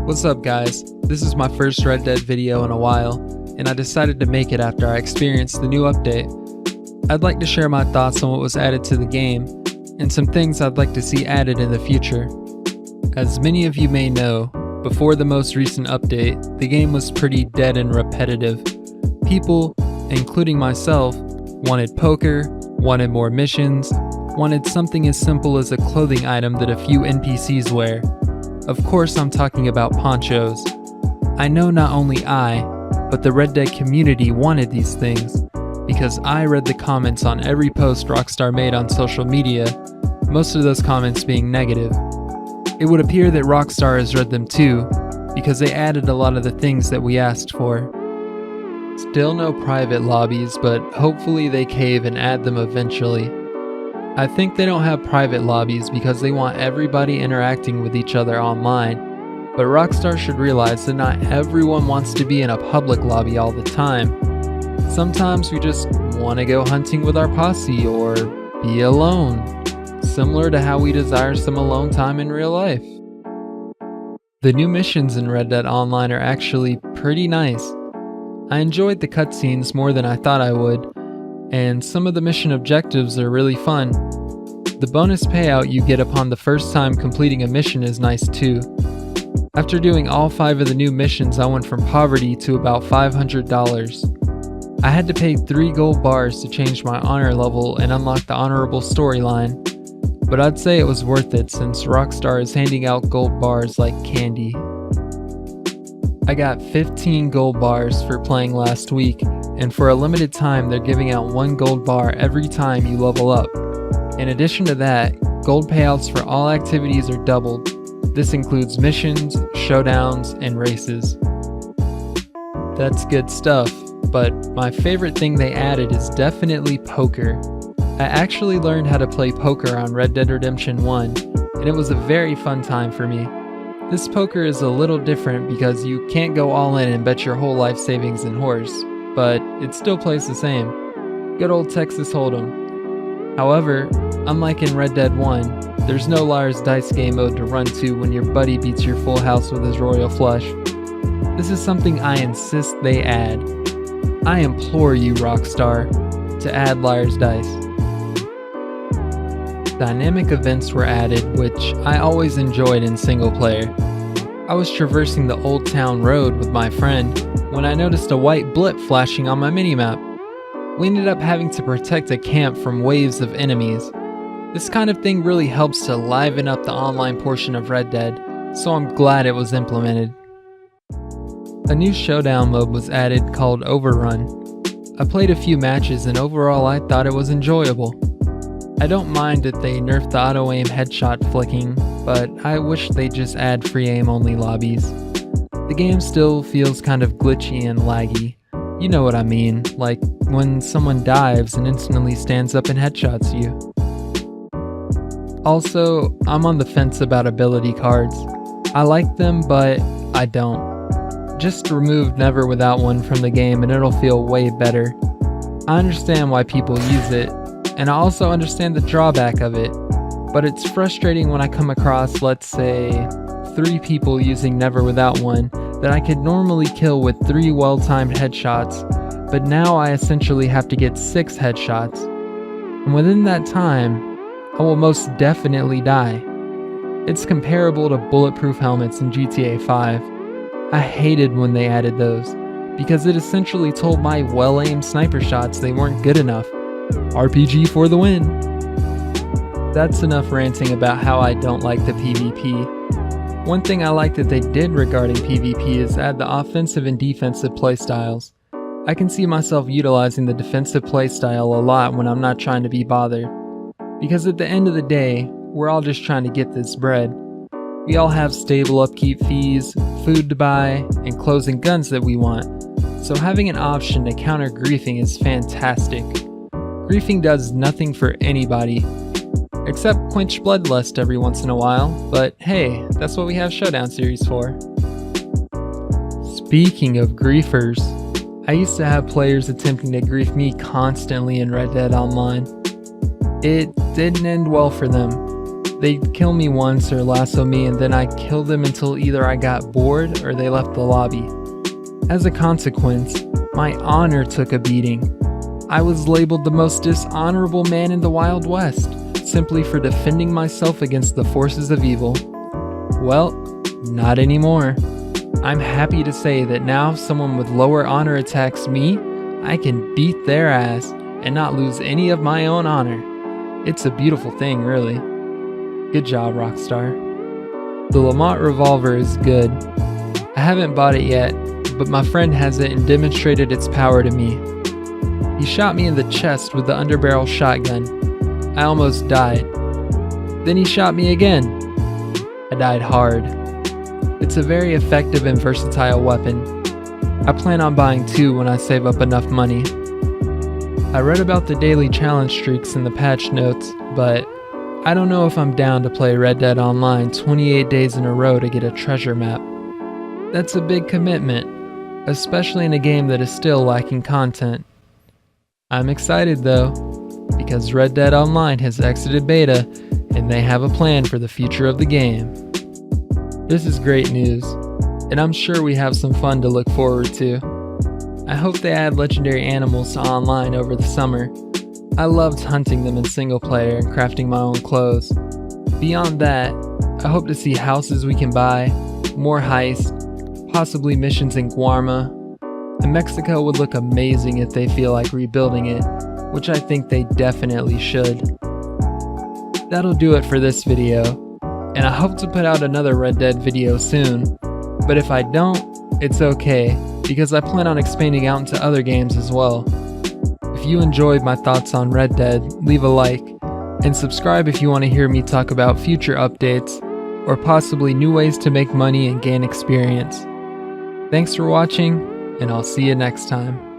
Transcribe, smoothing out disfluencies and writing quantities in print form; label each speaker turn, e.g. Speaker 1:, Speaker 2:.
Speaker 1: What's up guys, this is my first Red Dead video in a while, and I decided to make it after I experienced the new update. I'd like to share my thoughts on what was added to the game, and some things I'd like to see added in the future. As many of you may know, before the most recent update, the game was pretty dead and repetitive. People, including myself, wanted poker, wanted more missions, wanted something as simple as a clothing item that a few NPCs wear. Of course I'm talking about ponchos. I know not only I, but the Red Dead community wanted these things, because I read the comments on every post Rockstar made on social media, most of those comments being negative. It would appear that Rockstar has read them too, because they added a lot of the things that we asked for. Still no private lobbies, but hopefully they cave and add them eventually. I think they don't have private lobbies because they want everybody interacting with each other online, but Rockstar should realize that not everyone wants to be in a public lobby all the time. Sometimes we just want to go hunting with our posse or be alone, similar to how we desire some alone time in real life. The new missions in Red Dead Online are actually pretty nice. I enjoyed the cutscenes more than I thought I would, and some of the mission objectives are really fun. The bonus payout you get upon the first time completing a mission is nice too. After doing all 5 of the new missions, I went from poverty to about $500. I had to pay 3 gold bars to change my honor level and unlock the honorable storyline, but I'd say it was worth it since Rockstar is handing out gold bars like candy. I got 15 gold bars for playing last week, and for a limited time they're giving out 1 gold bar every time you level up. In addition to that, gold payouts for all activities are doubled. This includes missions, showdowns, and races. That's good stuff, but my favorite thing they added is definitely poker. I actually learned how to play poker on Red Dead Redemption 1, and it was a very fun time for me. This poker is a little different because you can't go all in and bet your whole life savings in horse, but it still plays the same. Good old Texas Hold'em. However, unlike in Red Dead 1, there's no Liar's Dice game mode to run to when your buddy beats your full house with his royal flush. This is something I insist they add. I implore you, Rockstar, to add Liar's Dice. Dynamic events were added, which I always enjoyed in single player. I was traversing the Old Town Road with my friend when I noticed a white blip flashing on my minimap. We ended up having to protect a camp from waves of enemies. This kind of thing really helps to liven up the online portion of Red Dead, so I'm glad it was implemented. A new showdown mode was added called Overrun. I played a few matches and overall I thought it was enjoyable. I don't mind that they nerfed the auto-aim headshot flicking, but I wish they'd just add free aim only lobbies. The game still feels kind of glitchy and laggy. You know what I mean, like when someone dives and instantly stands up and headshots you. Also, I'm on the fence about ability cards. I like them, but I don't. Just remove Never Without One from the game and it'll feel way better. I understand why people use it, and I also understand the drawback of it, but it's frustrating when I come across, let's say, 3 people using Never Without One that I could normally kill with 3 well-timed headshots, but now I essentially have to get 6 headshots. And within that time, I will most definitely die. It's comparable to bulletproof helmets in GTA 5. I hated when they added those, because it essentially told my well-aimed sniper shots they weren't good enough. RPG for the win! That's enough ranting about how I don't like the PvP. One thing I like that they did regarding PvP is add the offensive and defensive playstyles. I can see myself utilizing the defensive playstyle a lot when I'm not trying to be bothered. Because at the end of the day, we're all just trying to get this bread. We all have stable upkeep fees, food to buy, and clothes and guns that we want. So having an option to counter griefing is fantastic. Griefing does nothing for anybody, except quench bloodlust every once in a while, but hey, that's what we have Showdown series for. Speaking of griefers, I used to have players attempting to grief me constantly in Red Dead Online. It didn't end well for them. They'd kill me once or lasso me, and then I'd kill them until either I got bored or they left the lobby. As a consequence, my honor took a beating. I was labeled the most dishonorable man in the Wild West, simply for defending myself against the forces of evil. Well, not anymore. I'm happy to say that now if someone with lower honor attacks me, I can beat their ass and not lose any of my own honor. It's a beautiful thing, really. Good job, Rockstar. The Lamont revolver is good. I haven't bought it yet, but my friend has it and demonstrated its power to me. He shot me in the chest with the underbarrel shotgun. I almost died. Then he shot me again. I died hard. It's a very effective and versatile weapon. I plan on buying 2 when I save up enough money. I read about the daily challenge streaks in the patch notes, but I don't know if I'm down to play Red Dead Online 28 days in a row to get a treasure map. That's a big commitment, especially in a game that is still lacking content. I'm excited though, because Red Dead Online has exited beta and they have a plan for the future of the game. This is great news, and I'm sure we have some fun to look forward to. I hope they add legendary animals to online over the summer. I loved hunting them in single player and crafting my own clothes. Beyond that, I hope to see houses we can buy, more heists, possibly missions in Guarma, and Mexico would look amazing if they feel like rebuilding it, which I think they definitely should. That'll do it for this video, and I hope to put out another Red Dead video soon, but if I don't, it's okay, because I plan on expanding out into other games as well. If you enjoyed my thoughts on Red Dead, leave a like, and subscribe if you want to hear me talk about future updates, or possibly new ways to make money and gain experience. Thanks for watching, and I'll see you next time.